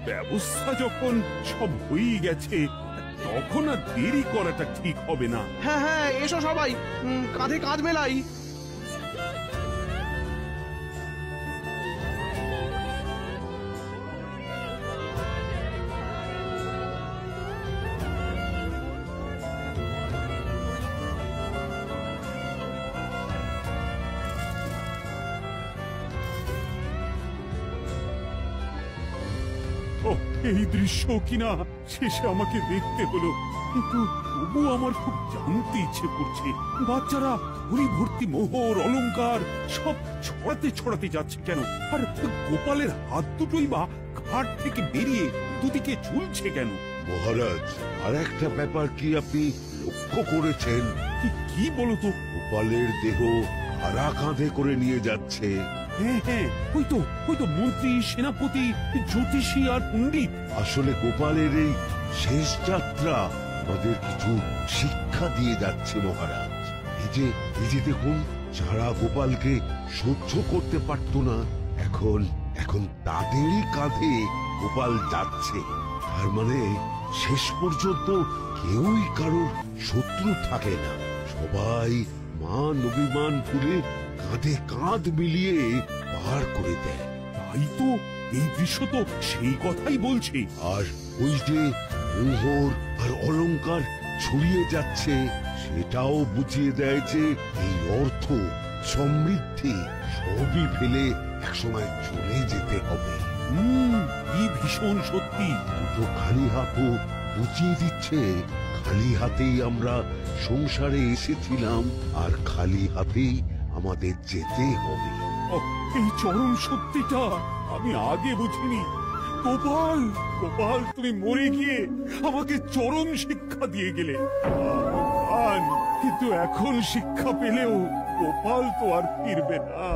ব্যবস্থা যখন সব হয়ে গেছে তখন আর দেরি করাটা ঠিক হবে না। হ্যাঁ হ্যাঁ, এসো সবাই, কাঁধে কাঁধ মেলাই। এই দৃশ্য কিনা শেষে আমাকে দেখতে হলো, কিন্তু তবু আমার খুব জানতে ইচ্ছে করছে বাচ্চারা ঘুড়ি ভর্তি মোহর অলংকার সব ছড়াতে ছড়াতে যাচ্ছে কেন, আর গোপালের হাত দুটোই বা ঘাট থেকে বেরিয়ে দুদিকে ঝুলছে কেন? মহারাজ, আর একটা ব্যাপার কি আপনি লক্ষ্য করেছেন? কি বলতো? গোপালের দেহ কারা কাঁধে করে নিয়ে যাচ্ছে? হ্যাঁ হ্যাঁ, ওই তো মন্ত্রী, সেনাপতি, জ্যোতিষী আর পণ্ডিত। আসলে গোপালের এই শেষ যাত্রা আমাদের কিছু শিক্ষা দিয়ে যাচ্ছে মহারাজ। এই যে দেখুন, যারা গোপালকে সহ্য করতে পারত না, এখন তাদেরই কাঁধে গোপাল যাচ্ছে। তার মানে শেষ পর্যন্ত কেউই কারোর শত্রু থাকে না, সবাই মান অভিমান করে কাঁধে কাঁধ মিলিয়ে পার করে দেয়। তাই তো, এই দৃশ্য তো সেই কথাই বলছে। আর ওই যে মোহর আর অলংকার ছড়িয়ে যাচ্ছে, সেটাও বুঝিয়ে দেয় যে এই অর্থ, সমৃদ্ধি সবই ফেলে একসময় চলে যেতে হবে। কি ভীষণ সত্যি। দুটো খালি হাতও বুঝিয়ে দিচ্ছে খালি হাতেই আমরা সংসারে এসেছিলাম, আর খালি হাতেই আমাদের যেতে হবে। এই চরম সত্যিটা আমি আগে বুঝিনি। গোপাল, গোপাল, তুমি মরে গিয়ে আমাকে চরম শিক্ষা দিয়ে গেলে। কিন্তু এখন শিক্ষা পেলেও গোপাল তো আর ফিরবে না।